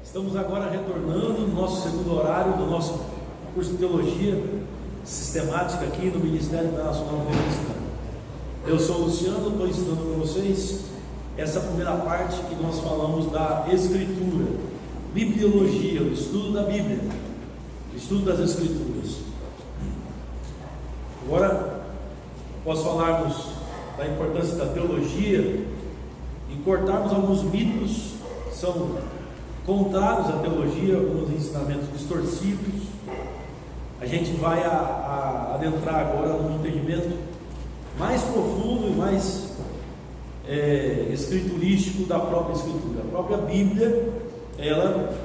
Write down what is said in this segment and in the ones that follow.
Estamos agora retornando no nosso segundo horário do nosso curso de Teologia Sistemática aqui no Ministério Internacional Revista. Eu sou o Luciano, estou ensinando para vocês essa primeira parte que nós falamos da Escritura, Bibliologia, o estudo da Bíblia, o estudo das Escrituras. Agora, após falarmos da importância da teologia e cortarmos alguns mitos que são contrários à teologia, alguns ensinamentos distorcidos, a gente vai adentrar agora num entendimento mais profundo e mais escriturístico da própria Escritura. A própria Bíblia, ela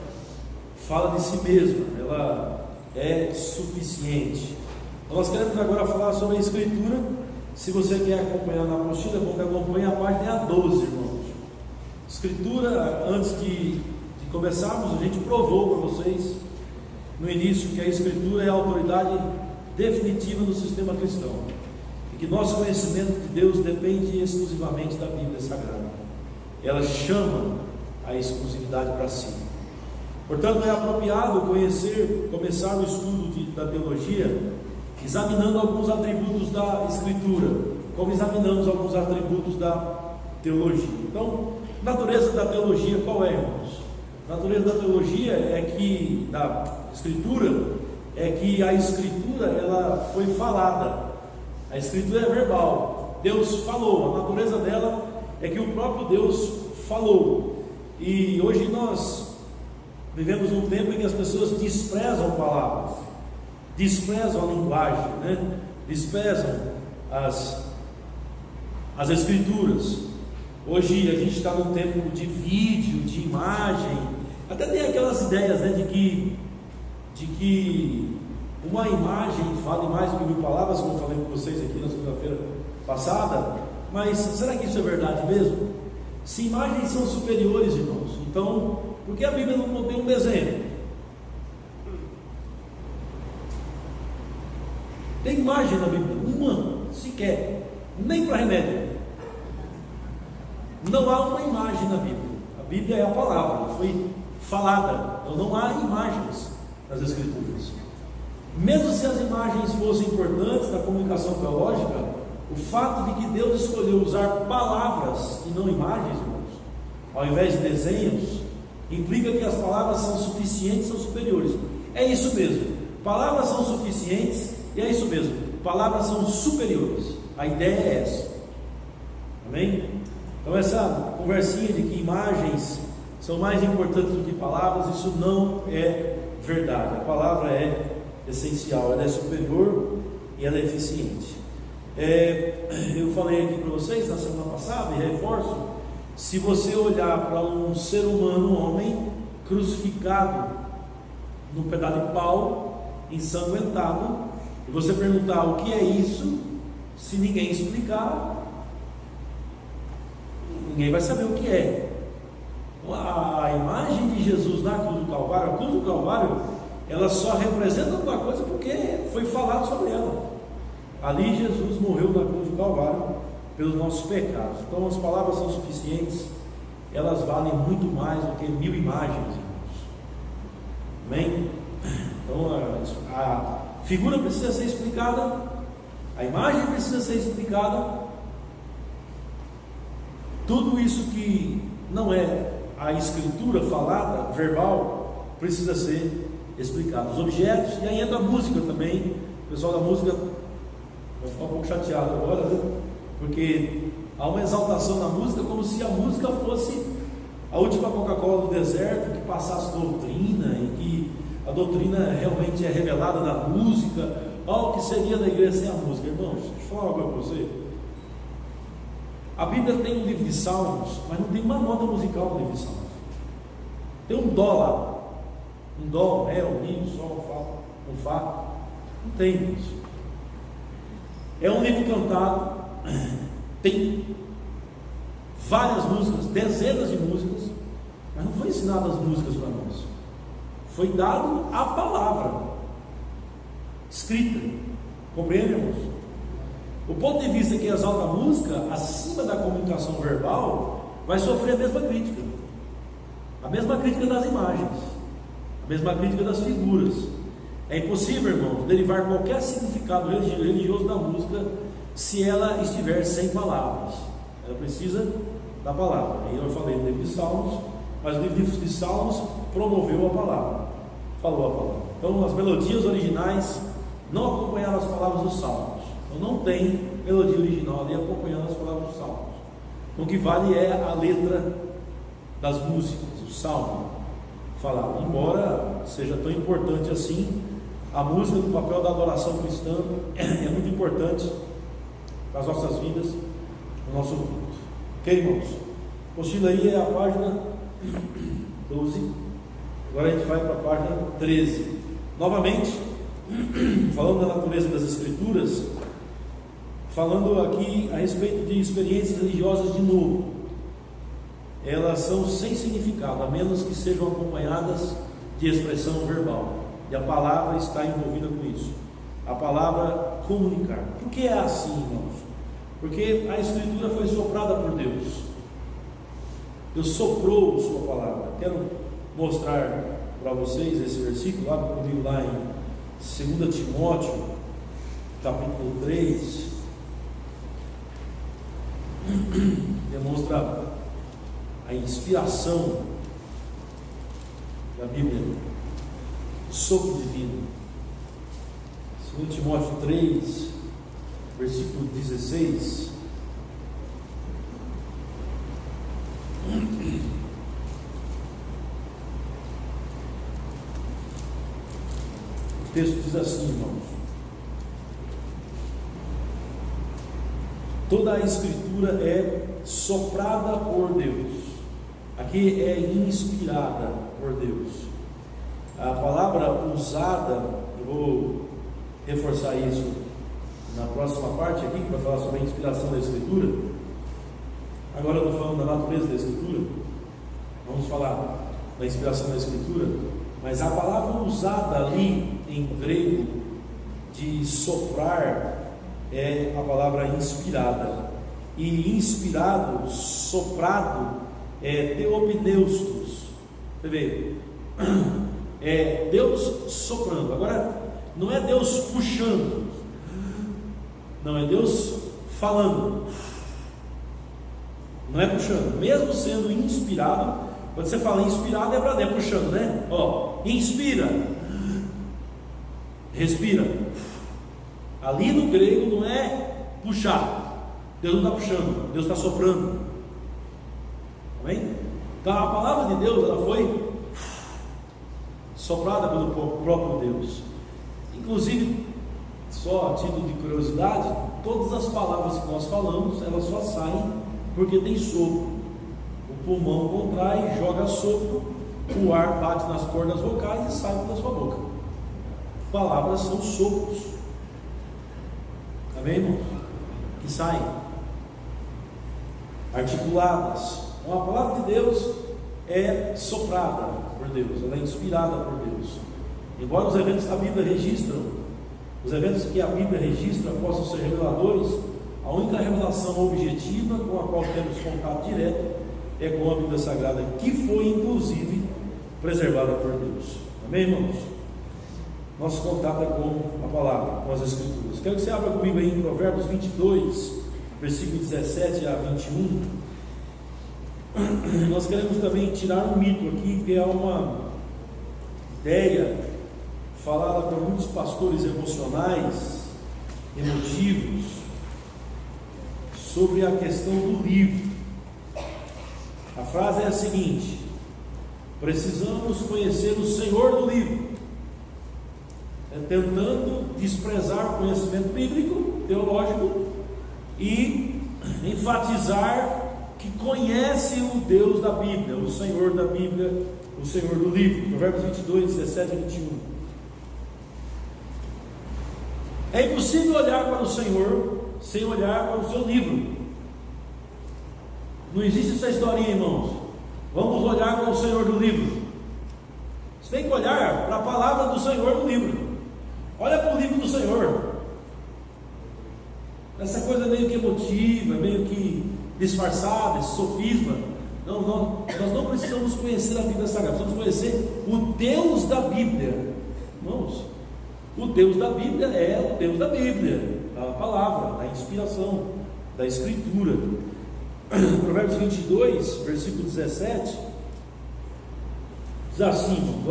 fala de si mesma, ela é suficiente. Nós queremos agora falar sobre a Escritura. Se você quer acompanhar na apostila, é bom que acompanhe a página 12, irmãos. Escritura, antes de começarmos, a gente provou para vocês no início que a Escritura é a autoridade definitiva do sistema cristão e que nosso conhecimento de Deus depende exclusivamente da Bíblia Sagrada. Ela chama a exclusividade para si. Portanto, é apropriado começar o estudo da teologia examinando alguns atributos da Escritura, como examinamos alguns atributos da teologia. Então, a natureza da teologia qual é, irmãos? A natureza da teologia da Escritura é que a Escritura ela foi falada. A Escritura é verbal. Deus falou. A natureza dela é que o próprio Deus falou. E hoje nós vivemos um tempo em que as pessoas desprezam palavras, desprezam a linguagem, desprezam as Escrituras. Hoje a gente está num tempo de vídeo, de imagem. Até tem aquelas ideias, de que uma imagem fale mais do que 1000 palavras, como eu falei com vocês aqui na segunda-feira passada. Mas será que isso é verdade mesmo? Se imagens são superiores, irmãos, então por que a Bíblia não tem um desenho? Tem imagem na Bíblia? Uma sequer, nem para remédio. Não há uma imagem na Bíblia. A Bíblia é a palavra, foi falada, então não há imagens nas Escrituras. Mesmo se as imagens fossem importantes na comunicação teológica, o fato de que Deus escolheu usar palavras e não imagens, irmãos, ao invés de desenhos, implica que as palavras são suficientes, são superiores. É isso mesmo, palavras são suficientes e é isso mesmo, palavras são superiores. A ideia é essa. Amém? Então essa conversinha de que imagens são mais importantes do que palavras, isso não é verdade. A palavra é essencial, ela é superior e ela é eficiente. Eu falei aqui para vocês na semana passada e reforço: se você olhar para um ser humano, um homem crucificado num pedaço de pau, ensanguentado, e você perguntar o que é isso, se ninguém explicar, ninguém vai saber o que é. A imagem de Jesus na cruz do Calvário, a cruz do Calvário, ela só representa alguma coisa porque foi falado sobre ela. Ali Jesus morreu na cruz do Calvário pelos nossos pecados. Então as palavras são suficientes, elas valem muito mais do que 1000 imagens, irmãos. Amém? Então a figura precisa ser explicada, a imagem precisa ser explicada. Tudo isso que não é a Escritura falada, verbal, precisa ser explicado. Os objetos, e aí entra a música também. O pessoal da música vai ficar um pouco chateado agora, porque há uma exaltação na música, como se a música fosse a última Coca-Cola do deserto, que passasse doutrina, e que a doutrina realmente é revelada na música. O que seria da igreja sem a música? Irmãos, deixa eu falar uma coisa para você. A Bíblia tem um livro de Salmos, mas não tem uma nota musical no livro de Salmos. Tem um dó lá. Um dó, ré, um mi, um sol, um fá. Não tem isso. É um livro cantado. Tem várias músicas, dezenas de músicas, mas não foi ensinado as músicas para nós. Foi dado a palavra escrita. Compreende, irmãos? O ponto de vista que exalta a música acima da comunicação verbal vai sofrer a mesma crítica. A mesma crítica das imagens, a mesma crítica das figuras. É impossível, irmãos, derivar qualquer significado religioso da música se ela estiver sem palavras. Ela precisa da palavra. Aí eu falei no livro de Salmos, mas o livro de Salmos promoveu a palavra, falou a palavra. Então as melodias originais não acompanharam as palavras dos Salmos. Então não tem melodia original ali acompanhando as palavras dos Salmos. Então o que vale é a letra das músicas, o Salmo falado. Embora seja tão importante assim, a música no papel da adoração cristã é muito importante para as nossas vidas, no nosso culto. Ok, irmãos? Apostila aí é a página 12. Agora a gente vai para a página 13. Novamente, falando da natureza das Escrituras, falando aqui a respeito de experiências religiosas de novo. Elas são sem significado, a menos que sejam acompanhadas de expressão verbal. E a palavra está envolvida com isso. A palavra comunicar. Por que é assim, irmãos? Porque a Escritura foi soprada por Deus. Deus soprou sua palavra. Quero mostrar para vocês esse versículo lá comigo, lá em 2 Timóteo, capítulo 3. Demonstra a inspiração da Bíblia, o sopro divino. 2 Timóteo 3, versículo 16. O texto diz assim, irmãos: toda a Escritura é soprada por Deus. Aqui é inspirada por Deus. A palavra usada, eu vou reforçar isso na próxima parte aqui, que vai falar sobre a inspiração da Escritura. Agora eu estou falando da natureza da Escritura. Vamos falar da inspiração da Escritura. Mas a palavra usada ali em grego de soprar é a palavra inspirada. E inspirado, soprado, é teopneustos. Você vê? É Deus soprando. Agora, não é Deus puxando, não, é Deus falando. Não é puxando, mesmo sendo inspirado. Quando você fala inspirado, é para Deus, puxando, né? Ó, inspira, respira. Ali no grego não é puxar. Deus não está puxando, Deus está soprando. Amém? Então a palavra de Deus, ela foi soprada pelo próprio Deus. Inclusive, só a título de curiosidade, todas as palavras que nós falamos, elas só saem porque tem sopro. O pulmão contrai, joga sopro, o ar bate nas cordas vocais e sai da sua boca. Palavras são sopros. Amém, irmãos? Que saem articuladas. Então a palavra de Deus é soprada por Deus, ela é inspirada por Deus. Embora os eventos que a Bíblia registram, os eventos que a Bíblia registra possam ser reveladores, a única revelação objetiva com a qual temos contato direto é com a Bíblia Sagrada, que foi inclusive preservada por Deus. Amém, irmãos? Nosso contato é com a palavra, com as Escrituras. Quero que você abra comigo aí em Provérbios 22, versículo 17 a 21. Nós queremos também tirar um mito aqui, que é uma ideia falada por muitos pastores emocionais, emotivos, sobre a questão do livro. A frase é a seguinte: precisamos conhecer o Senhor do livro, tentando desprezar o conhecimento bíblico, teológico, e enfatizar que conhece o Deus da Bíblia, o Senhor da Bíblia, o Senhor do livro. Provérbios 22, 17 e 21. É impossível olhar para o Senhor sem olhar para o seu livro. Não existe essa historinha, irmãos. Vamos olhar para o Senhor do livro. Você tem que olhar para a palavra do Senhor do livro. Olha para o livro do Senhor. Essa coisa meio que emotiva, meio que disfarçada, esse sofisma, Nós não precisamos conhecer a Bíblia Sagrada, precisamos conhecer o Deus da Bíblia. Irmãos, o Deus da Bíblia é o Deus da Bíblia, da palavra, da inspiração, da Escritura. Provérbios 22, versículo 17, diz assim,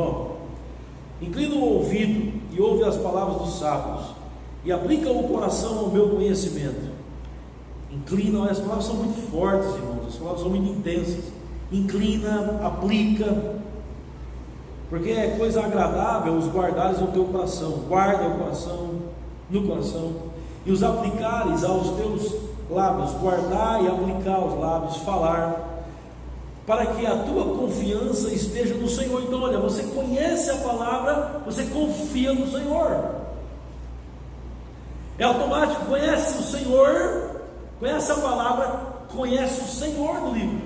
inclina o ouvido e ouve as palavras dos sábios, e aplica o coração ao meu conhecimento. Inclina, as palavras são muito fortes, irmãos, as palavras são muito intensas. Inclina, aplica, porque é coisa agradável os guardares no teu coração. Guarda o coração no coração, e os aplicares aos teus lábios. Guardar e aplicar aos lábios, falar, para que a tua confiança esteja no Senhor. Então olha, você conhece a palavra, você confia no Senhor, é automático. Conhece o Senhor, conhece a palavra, conhece o Senhor do livro,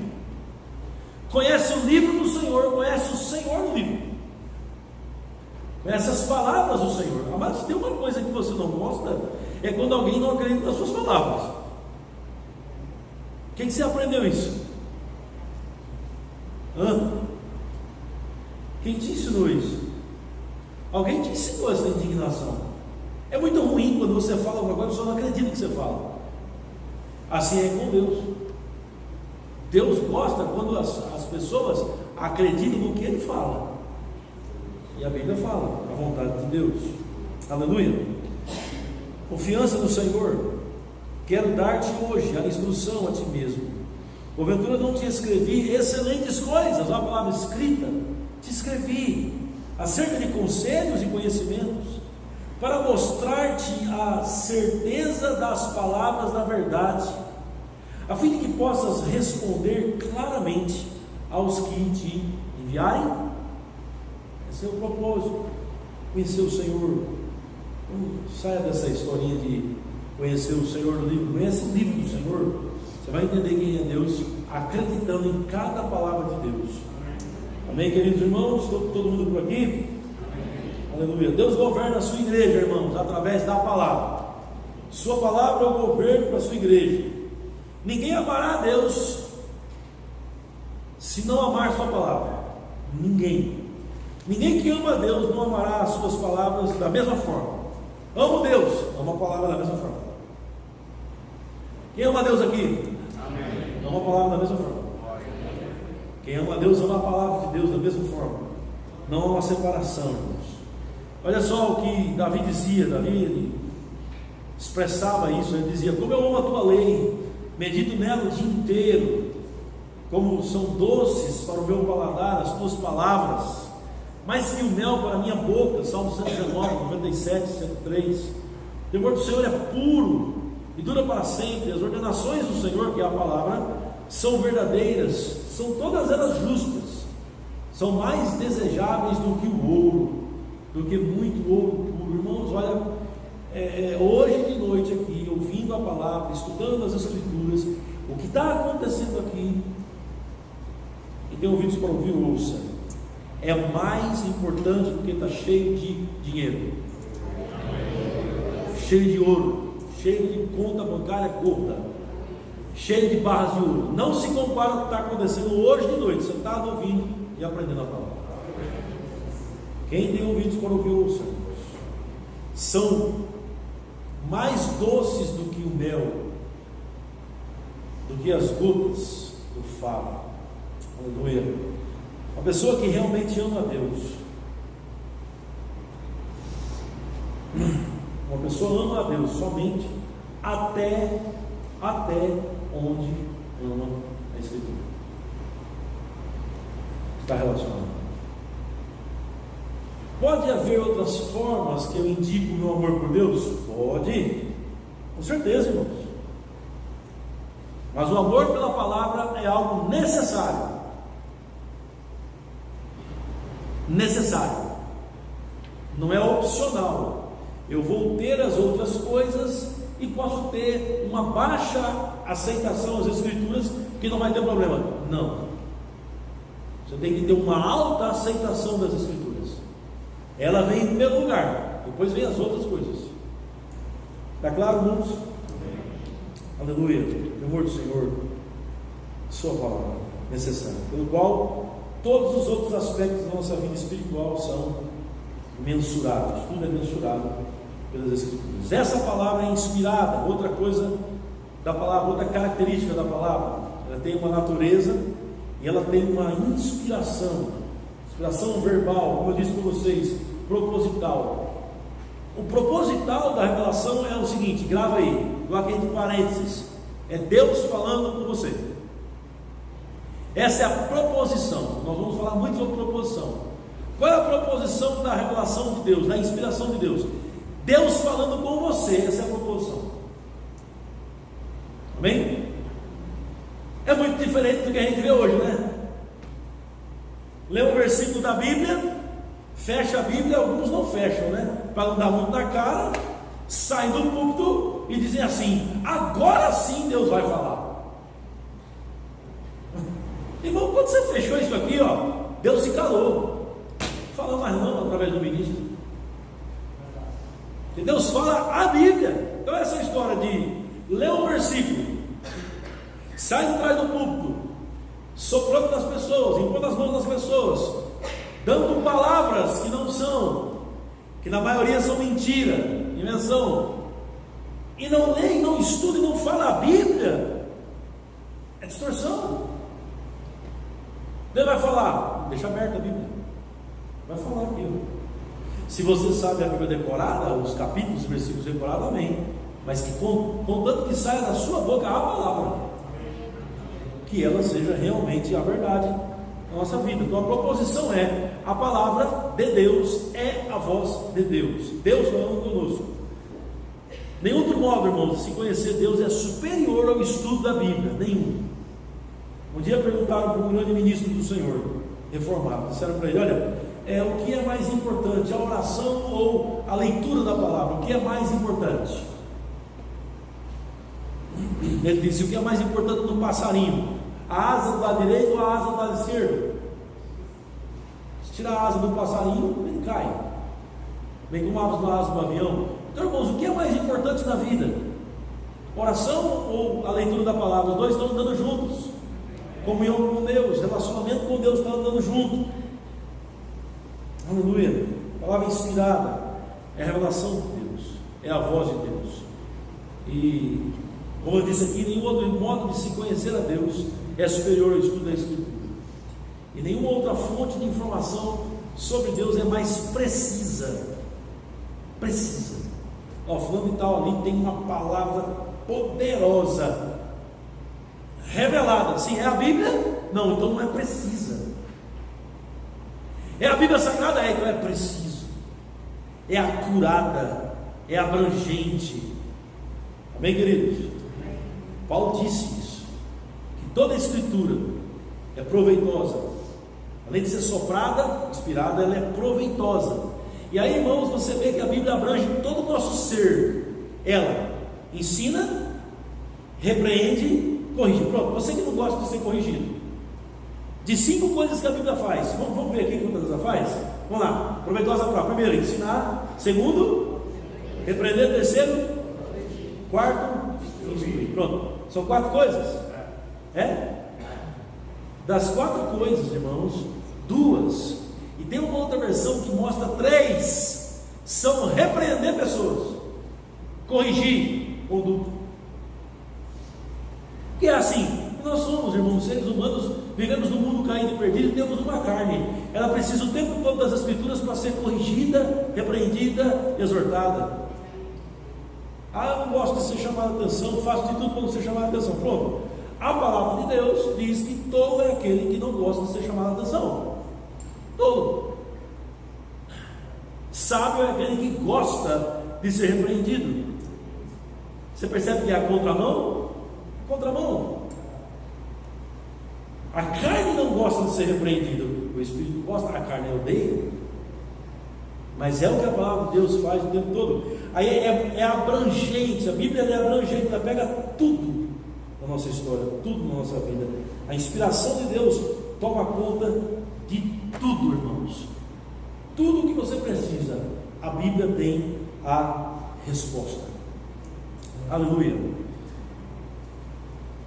conhece o livro do Senhor, conhece o Senhor do livro, conhece as palavras do Senhor. Mas tem uma coisa que você não gosta, é quando alguém não acredita nas suas palavras. Quem que você aprendeu isso? Quem te ensinou isso? Alguém te ensinou essa indignação. É muito ruim quando você fala alguma coisa e a pessoa não acredita no que você fala. Assim é com Deus. Deus gosta quando as pessoas acreditam no que Ele fala. E a Bíblia fala a vontade de Deus. Aleluia. Confiança no Senhor. Quero dar-te hoje a instrução a ti mesmo. Porventura não te escrevi excelentes coisas, a palavra escrita, te escrevi acerca de conselhos e conhecimentos, para mostrar-te a certeza das palavras da verdade, a fim de que possas responder claramente aos que te enviarem. Esse é o propósito, conhecer o Senhor. Saia dessa historinha de conhecer o Senhor no livro. Conhece o livro do Senhor, você vai entender quem é Deus, acreditando em cada palavra de Deus. Amém, queridos irmãos? Todo mundo por aqui? Aleluia. Deus governa a sua igreja, irmãos, através da palavra. Sua palavra é o governo para a sua igreja. Ninguém amará a Deus se não amar sua palavra. Ninguém que ama a Deus não amará as suas palavras da mesma forma. Amo Deus, ama a palavra da mesma forma. Quem ama a Deus aqui? Amém. Ama a palavra da mesma forma. Quem ama a Deus ama a palavra de Deus da mesma forma. Não há uma separação, irmãos. Olha só o que Davi dizia. Davi expressava isso. Ele dizia: como eu amo a tua lei, medito nela o dia inteiro, como são doces para o meu paladar as tuas palavras, mais que o mel para a minha boca. Salmo 119, 97, 103. O temor do Senhor é puro e dura para sempre. As ordenações do Senhor, que é a palavra, são verdadeiras, são todas elas justas, são mais desejáveis do que o ouro, do que muito ouro puro. Irmãos, olha, hoje de noite aqui, ouvindo a palavra, estudando as Escrituras, o que está acontecendo aqui, e tem ouvidos para ouvir, ouça, é mais importante do que estar cheio de dinheiro, cheio de ouro, cheio de conta bancária gorda, cheio de barras de ouro. Não se compara com o que está acontecendo hoje de noite, sentado ouvindo e aprendendo a palavra. Quem tem ouvidos para ouvir, ouça. São mais doces do que o mel, do que as gotas do favo. Aleluia. Uma pessoa que realmente ama a Deus, uma pessoa ama a Deus somente até onde ama a Escritura. Está relacionado. Pode haver outras formas que eu indico o meu amor por Deus? Pode, com certeza, irmãos. Mas o amor pela palavra é algo necessário. Necessário. Não é opcional. Eu vou ter as outras coisas e posso ter uma baixa aceitação às Escrituras, que não vai ter problema. Não. Você tem que ter uma alta aceitação das Escrituras. Ela vem em primeiro lugar, depois vem as outras coisas. Está claro, irmãos? Aleluia. Temor do Senhor, sua palavra. necessária, pelo qual todos os outros aspectos da nossa vida espiritual são mensurados, tudo é mensurado pelas Escrituras. Essa palavra é inspirada, outra coisa da palavra, outra característica da palavra, ela tem uma natureza e ela tem uma inspiração verbal, como eu disse para vocês, proposital. O proposital da revelação é o seguinte, grava aí, coloca entre parênteses, é Deus falando com você. Essa é a proposição. Nós vamos falar muito sobre proposição. Qual é a proposição da revelação de Deus, da inspiração de Deus? Deus falando com você, essa é a proposição. Amém? É muito diferente do que a gente vê hoje, né? Lê um versículo da Bíblia, fecha a Bíblia, alguns não fecham, né? Para não dar muito na cara, saem do púlpito e dizem assim: agora sim Deus vai falar. Irmão, quando você fechou isso aqui, ó, Deus se calou, fala mais não através do ministro. E Deus fala a Bíblia. Então essa história de ler um versículo, sai de trás do púlpito, soprando nas pessoas, impondo as mãos das pessoas, dando palavras que não são, que na maioria são mentira, invenção, e não lê, e não estuda, e não fala a Bíblia, é distorção. Deus vai falar, deixa aberta a Bíblia, vai falar aquilo. Se você sabe a Bíblia decorada, os capítulos, os versículos decorados, amém. Mas que contanto que saia da sua boca a palavra, que ela seja realmente a verdade na nossa vida. Então a proposição é: a palavra de Deus é a voz de Deus, Deus falando conosco. Nenhum outro modo, irmãos, de se conhecer Deus é superior ao estudo da Bíblia, nenhum. Um dia perguntaram para um grande ministro do Senhor, reformado, disseram para ele: olha, o que é mais importante, a oração ou a leitura da palavra? O que é mais importante? Ele disse: o que é mais importante no passarinho? A asa do lado direito ou a asa do lado esquerdo? Se tirar a asa do passarinho, ele cai. Bem como a asa do avião. Então, irmãos, o que é mais importante na vida? Oração ou a leitura da palavra? Os dois estão andando juntos. Comunhão com Deus, relacionamento com Deus está andando junto. Aleluia. Palavra inspirada é a revelação de Deus, é a voz de Deus. E como eu disse aqui, nenhum outro modo de se conhecer a Deus é superior ao estudo da Escritura. E nenhuma outra fonte de informação sobre Deus é mais precisa. Fulano e tal ali tem uma palavra poderosa, revelada. Sim, é a Bíblia? Não, então não é precisa. É a Bíblia Sagrada? Então é preciso. É acurada, é abrangente. Amém, queridos? Paulo disse isso, que toda a Escritura é proveitosa. Além de ser soprada, inspirada, ela é proveitosa. E aí, irmãos, você vê que a Bíblia abrange todo o nosso ser. Ela ensina, repreende, corrige. Pronto, você que não gosta de ser corrigido, de 5 coisas que a Bíblia faz, vamos ver aqui quantas ela faz? Vamos lá, proveitosa para: primeiro, ensinar; segundo, repreender; terceiro, quarto, instruir. Pronto, são 4 coisas. Das 4 coisas, irmãos, 2, e tem uma outra versão que mostra 3, são repreender pessoas, corrigir conduta. Que é assim, nós somos, irmãos, seres humanos, vivemos num mundo caído e perdido e temos uma carne. Ela precisa o tempo todo das Escrituras para ser corrigida, repreendida, exortada. Eu não gosto de ser chamado a atenção, faço de tudo para não ser chamado a atenção. Pronto, a palavra de Deus diz que todo é aquele que não gosta de ser chamado a atenção. Todo. Sábio é aquele que gosta de ser repreendido. Você percebe que é a contramão? Contramão. A carne não gosta de ser repreendido, o Espírito gosta, a carne odeia. Mas é o que a palavra de Deus faz o tempo todo. Aí é abrangente, a Bíblia é abrangente, ela pega tudo na nossa história, tudo na nossa vida. A inspiração de Deus toma conta de tudo, irmãos. Tudo o que você precisa, a Bíblia tem a resposta. Aleluia.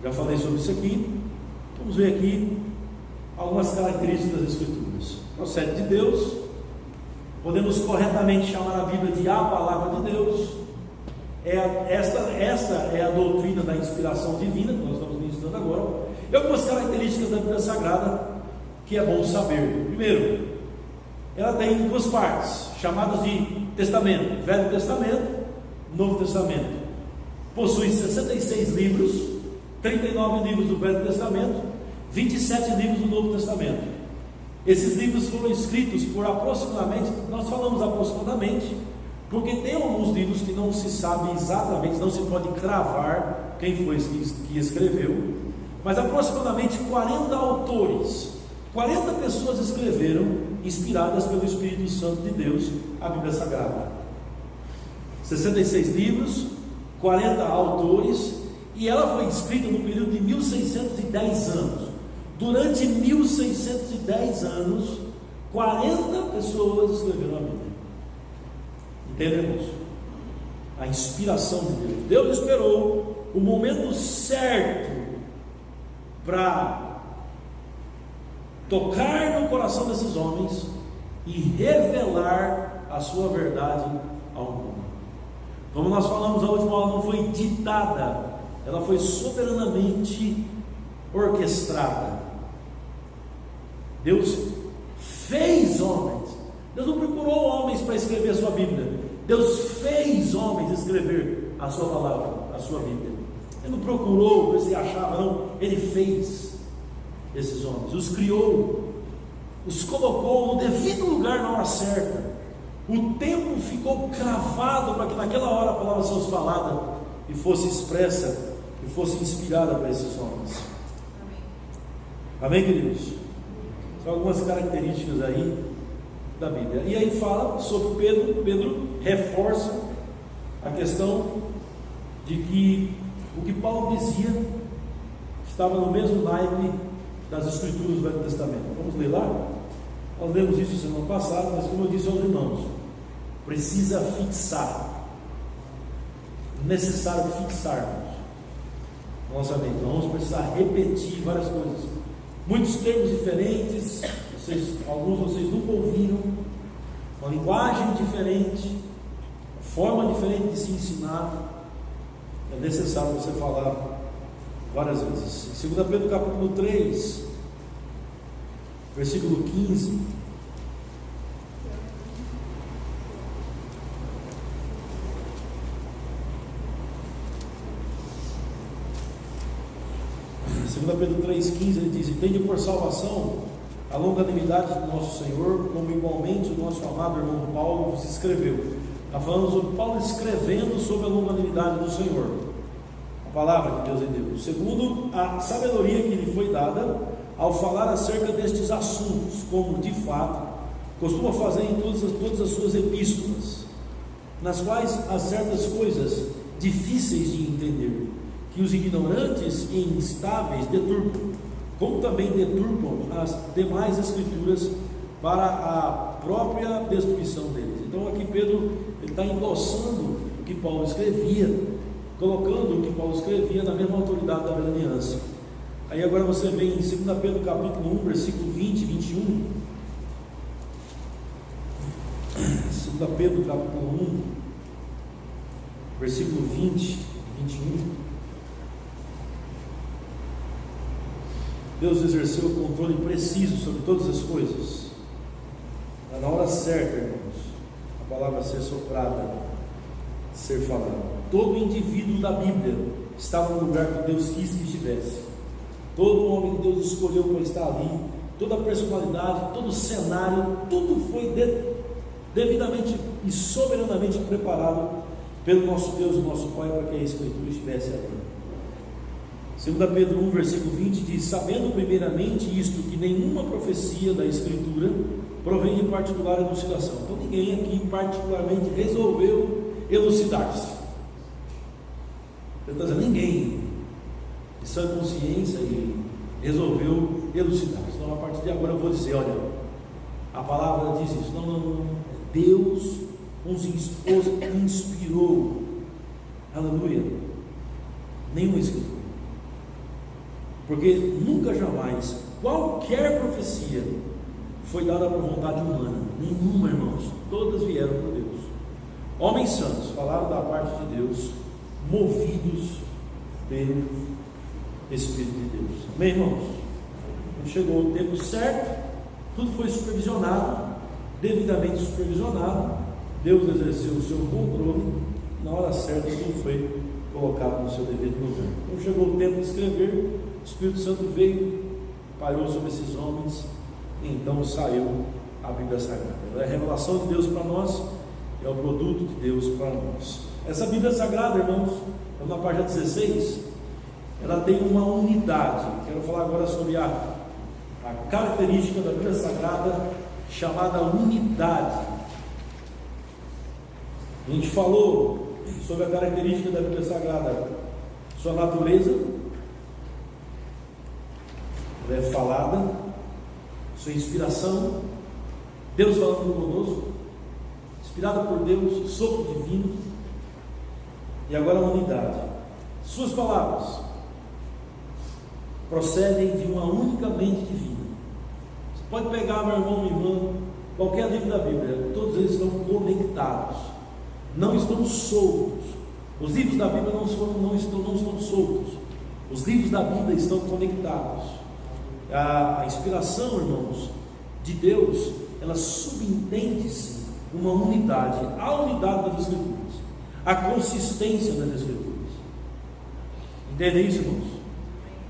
Já falei sobre isso aqui. Vamos ver aqui algumas características das Escrituras. Procede de Deus, podemos corretamente chamar a Bíblia de a palavra de Deus. Esta é a doutrina da inspiração divina, que nós estamos ministrando agora. E algumas características da Bíblia Sagrada que é bom saber. Primeiro, ela tem duas partes, chamadas de Testamento, Velho Testamento, Novo Testamento. Possui 66 livros, 39 livros do Velho Testamento, 27 livros do Novo Testamento. Esses livros foram escritos por aproximadamente, nós falamos aproximadamente, porque tem alguns livros que não se sabe exatamente, não se pode cravar quem foi que escreveu, mas aproximadamente 40 autores, 40 pessoas escreveram, inspiradas pelo Espírito Santo de Deus, a Bíblia Sagrada. 66 livros, 40 autores, e ela foi escrita no período de 1610 anos. Durante 1610 anos, 40 pessoas escreveram a Bíblia. Entendemos? A inspiração de Deus. Deus esperou o momento certo para tocar no coração desses homens e revelar a sua verdade ao mundo. Como nós falamos, a última aula não foi ditada, ela foi soberanamente orquestrada. Deus fez homens. Deus não procurou homens para escrever a sua Bíblia. Deus fez homens escrever a sua palavra, a sua Bíblia. Ele não procurou, você achava, não. Ele fez esses homens, os criou, os colocou no devido lugar na hora certa. O tempo ficou cravado para que naquela hora a palavra fosse falada e fosse expressa e fosse inspirada para esses homens. Amém, queridos? São algumas características aí da Bíblia. E aí fala sobre Pedro. Pedro reforça a questão de que o que Paulo dizia estava no mesmo naipe das Escrituras do Velho Testamento. Vamos ler lá? Nós lemos isso semana passada, mas como eu disse aos irmãos, precisa fixar, necessário fixarmos nossa mente. Nós vamos precisar repetir várias coisas, muitos termos diferentes, alguns de vocês nunca ouviram, uma linguagem diferente, forma diferente de se ensinar. É necessário você falar várias vezes. Em 2 Pedro capítulo 3, versículo 15, Pedro 3,15, ele diz: e tende por salvação a longanimidade do nosso Senhor, como igualmente o nosso amado irmão Paulo vos escreveu. Está falando sobre Paulo escrevendo sobre a longanimidade do Senhor, a palavra que Deus lhe deu, segundo a sabedoria que lhe foi dada ao falar acerca destes assuntos, como de fato costuma fazer em todas as suas epístolas, nas quais há certas coisas difíceis de entender, que os ignorantes e instáveis deturpam, como também deturpam as demais escrituras para a própria destruição deles. Então aqui Pedro está endossando o que Paulo escrevia, colocando o que Paulo escrevia na mesma autoridade da velha aliança. Aí agora você vem em 2 Pedro capítulo 1, versículo 20 e 21. 2 Pedro capítulo 1, versículo 20 e 21. Deus exerceu o controle preciso sobre todas as coisas, na hora certa, irmãos, a palavra ser soprada, ser falada. Todo indivíduo da Bíblia estava no lugar que Deus quis que estivesse. Todo homem que Deus escolheu para estar ali, toda a personalidade, todo o cenário, tudo foi devidamente e soberanamente preparado pelo nosso Deus e nosso Pai para que a Escritura estivesse ali. 2 Pedro 1, versículo 20 diz: sabendo primeiramente isto, que nenhuma profecia da Escritura provém de particular elucidação. Então ninguém aqui particularmente resolveu elucidar-se. Ele está dizendo, ninguém de sã consciência e resolveu elucidar-se. Então a partir de agora eu vou dizer, olha, a palavra diz isso. Não. Deus nos inspirou, aleluia, nenhuma escritura. Porque nunca jamais qualquer profecia foi dada por vontade humana, nenhuma, irmãos, todas vieram por Deus. Homens santos falaram da parte de Deus, movidos pelo Espírito de Deus. Amém, irmãos? Quando chegou o tempo certo, tudo foi supervisionado, devidamente supervisionado. Deus exerceu o seu controle, na hora certa tudo foi colocado no seu devido lugar. Quando chegou o tempo de escrever, o Espírito Santo veio, pairou sobre esses homens, e então saiu a Bíblia Sagrada. É a revelação de Deus para nós, é o produto de Deus para nós. Essa Bíblia Sagrada, irmãos, na página 16, ela tem uma unidade. Quero falar agora sobre a característica da Bíblia Sagrada, chamada unidade. A gente falou sobre a característica da Bíblia Sagrada, sua natureza, ela é falada, sua inspiração, Deus falando conosco, inspirada por Deus, sopro divino, e agora a unidade. Suas palavras procedem de uma única mente divina. Você pode pegar, meu irmão, minha irmã, qualquer livro da Bíblia, todos eles estão conectados, não estão soltos. Os livros da Bíblia não estão soltos. Os livros da Bíblia estão conectados. A inspiração, irmãos, de Deus, ela subentende-se uma unidade, a unidade das Escrituras, a consistência das Escrituras. Entendem isso, irmãos?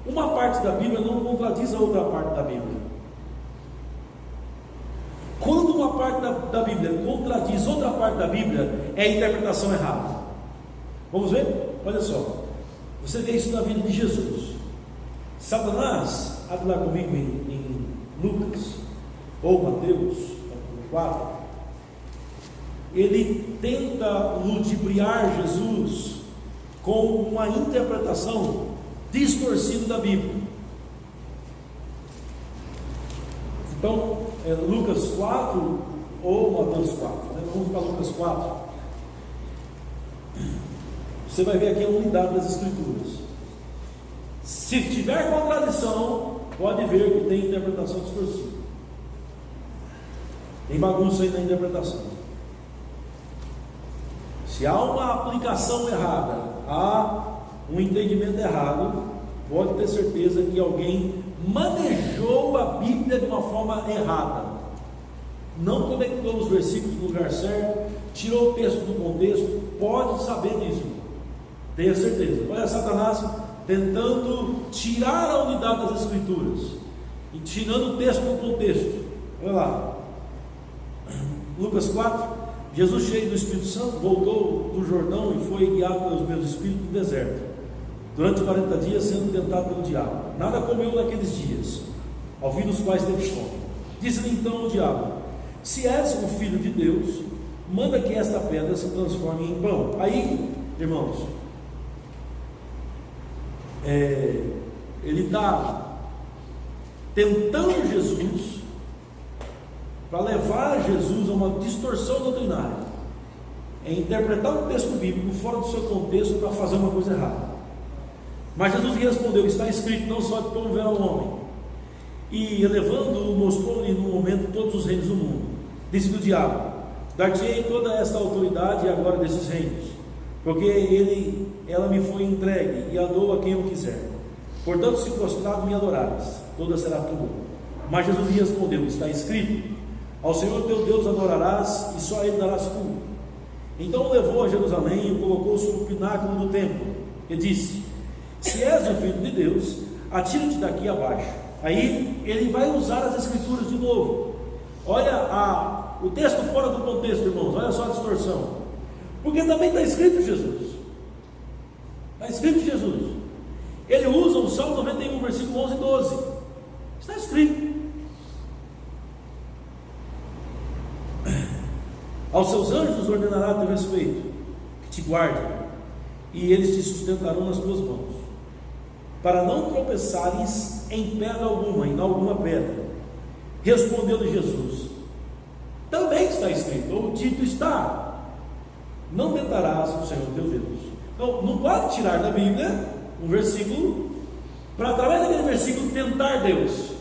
Uma parte da Bíblia não contradiz a outra parte da Bíblia. Quando uma parte da Bíblia contradiz outra parte da Bíblia, é a interpretação errada. Vamos ver? Olha só, você vê isso na vida de Jesus. Satanás, abre lá comigo em Lucas ou Mateus, capítulo 4, ele tenta ludibriar Jesus com uma interpretação distorcida da Bíblia. Então, Lucas 4 ou Mateus 4, né? Vamos para Lucas 4. Você vai ver aqui a unidade das Escrituras. Se tiver contradição, pode ver que tem interpretação distorcida, tem bagunça aí na interpretação. Se há uma aplicação errada, há um entendimento errado, pode ter certeza que alguém manejou a Bíblia de uma forma errada, não conectou os versículos no lugar certo, tirou o texto do contexto. Pode saber disso, tenha certeza. Olha Satanás tentando tirar a unidade das Escrituras e tirando o texto do contexto. Olha lá, Lucas 4. Jesus, cheio do Espírito Santo, voltou do Jordão e foi guiado pelos meus espíritos no deserto, durante 40 dias sendo tentado pelo diabo. Nada comeu naqueles dias, ao fim dos quais teve fome. Disse-lhe então o diabo: se és o Filho de Deus, manda que esta pedra se transforme em pão. Aí, irmãos, ele está tentando Jesus para levar Jesus a uma distorção doutrinária, é interpretar o texto bíblico fora do seu contexto para fazer uma coisa errada. Mas Jesus respondeu: está escrito, não só de pão viverá o homem. E elevando-o, mostrou-lhe no momento todos os reinos do mundo. Disse-lhe o diabo: dar-te-ei toda esta autoridade e agora desses reinos, porque ela me foi entregue e a dou a quem eu quiser. Portanto, se prostrado me adorares, toda será tua. Mas Jesus lhe respondeu: está escrito, ao Senhor teu Deus adorarás e só a Ele darás culto. Então o levou a Jerusalém e o colocou sobre o pináculo do templo e disse: se és o Filho de Deus, atira-te daqui abaixo. Aí ele vai usar as Escrituras de novo. Olha o texto fora do contexto, irmãos, olha só a distorção, porque também está escrito Jesus, está escrito Jesus. Ele usa o Salmo 91, versículo 11 e 12, está escrito: aos seus anjos ordenará teu respeito, que te guardem, e eles te sustentarão nas tuas mãos, para não tropeçares em pedra alguma, em alguma pedra. Respondeu-lhe Jesus: também está escrito, ou dito está, não tentarás o Senhor teu Deus. Então, não pode tirar da Bíblia um versículo, para através daquele versículo tentar Deus.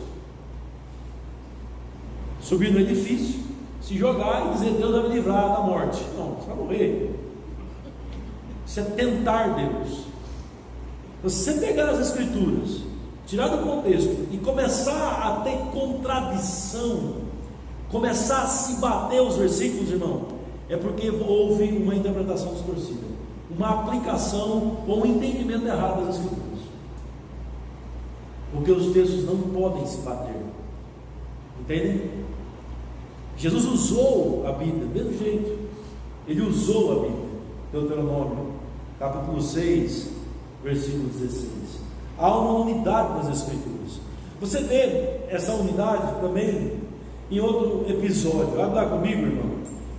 subir no edifício, se jogar e dizer: Deus vai me livrar da morte. Não, você vai morrer. Isso é tentar Deus. Se você pegar as Escrituras, tirar do contexto e começar a ter contradição, começar a se bater os versículos, irmão, é porque houve uma interpretação distorcida, uma aplicação ou um entendimento errado das Escrituras. Porque os textos não podem se bater, entendem? Jesus usou a Bíblia do mesmo jeito. Ele usou a Bíblia. Deuteronômio capítulo 6, versículo 16. Há uma unidade nas Escrituras. Você vê essa unidade também em outro episódio. Vai lá comigo, irmão,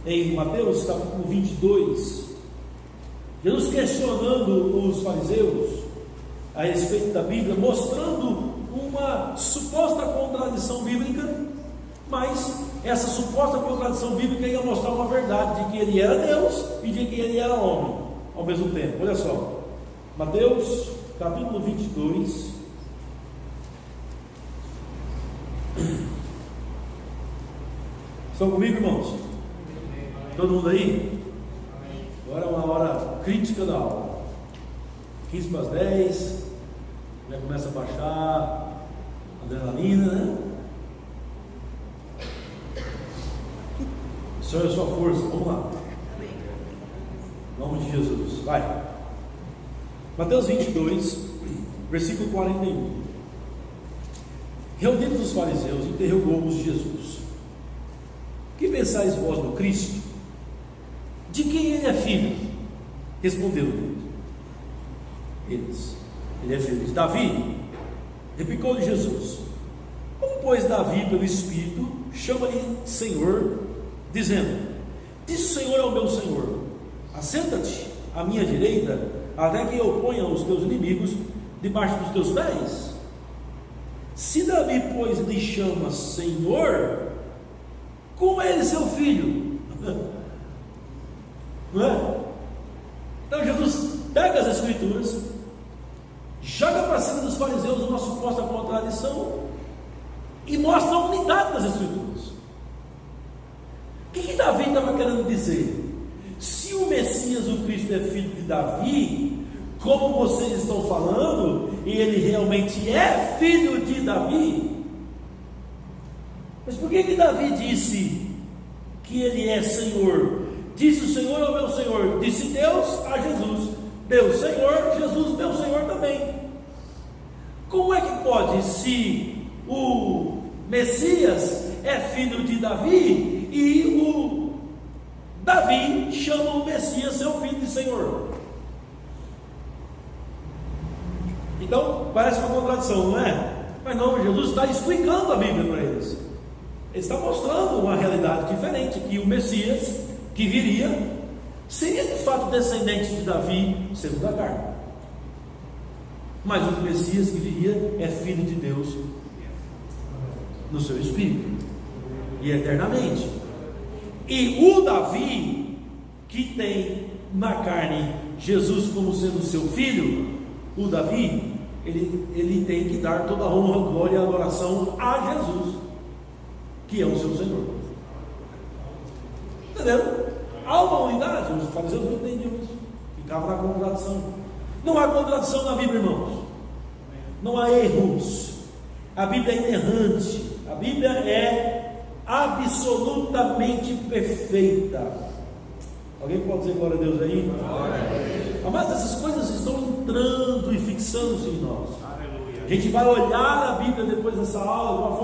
em Mateus capítulo 22. Jesus questionando os fariseus a respeito da Bíblia, mostrando uma suposta contradição bíblica, mas essa suposta contradição bíblica ia mostrar uma verdade, de que ele era Deus e de que ele era homem ao mesmo tempo. Olha só, Mateus capítulo 22, estão comigo, irmãos? Todo mundo aí? Agora é uma hora crítica da aula, 15 para as 10, já começa a baixar a adrenalina, né? O Senhor é a sua força, vamos lá. Em nome de Jesus, vai. Mateus 22, versículo 41. Reunidos os fariseus, interrogou-os Jesus: que pensais vós no Cristo? De quem ele é filho? Respondeu eles: ele é filho de Davi. Replicou-lhe Jesus: como pois Davi pelo Espírito chama-lhe Senhor, dizendo: disse o Senhor ao meu Senhor: assenta-te à minha direita, até que eu ponha os teus inimigos debaixo dos teus pés? Se Davi, pois, lhe chama Senhor, como é ele seu filho? Não é? Então Jesus pega as Escrituras, joga para cima dos fariseus uma suposta contradição e mostra a unidade das Escrituras. O que Davi estava querendo dizer? Se o Messias, o Cristo, é filho de Davi, como vocês estão falando, e ele realmente é filho de Davi, mas por que Davi disse que ele é Senhor? Disse o Senhor ao meu Senhor, disse Deus a Jesus, Deus Senhor, Jesus meu Senhor também. Como é que pode, se o Messias é filho de Davi e o Davi chama o Messias seu filho de Senhor? Então parece uma contradição, não é? Mas não, Jesus está explicando a Bíblia para eles. Ele está mostrando uma realidade diferente, que o Messias que viria seria de fato descendente de Davi segundo a carne, mas o Messias que viria é filho de Deus no seu espírito e eternamente. E o Davi que tem na carne Jesus como sendo seu filho, o Davi ele tem que dar toda a honra, glória e adoração a Jesus, que é o seu Senhor. Entendeu? Há uma unidade. Os fariseus não entendiam isso, ficavam na contradição. Não há contradição na Bíblia, irmãos. Não há erros. A Bíblia é inerrante. A Bíblia é absolutamente perfeita. Alguém pode dizer glória a Deus aí? Mas essas coisas estão entrando e fixando-se em nós. A gente vai olhar a Bíblia depois dessa aula de uma forma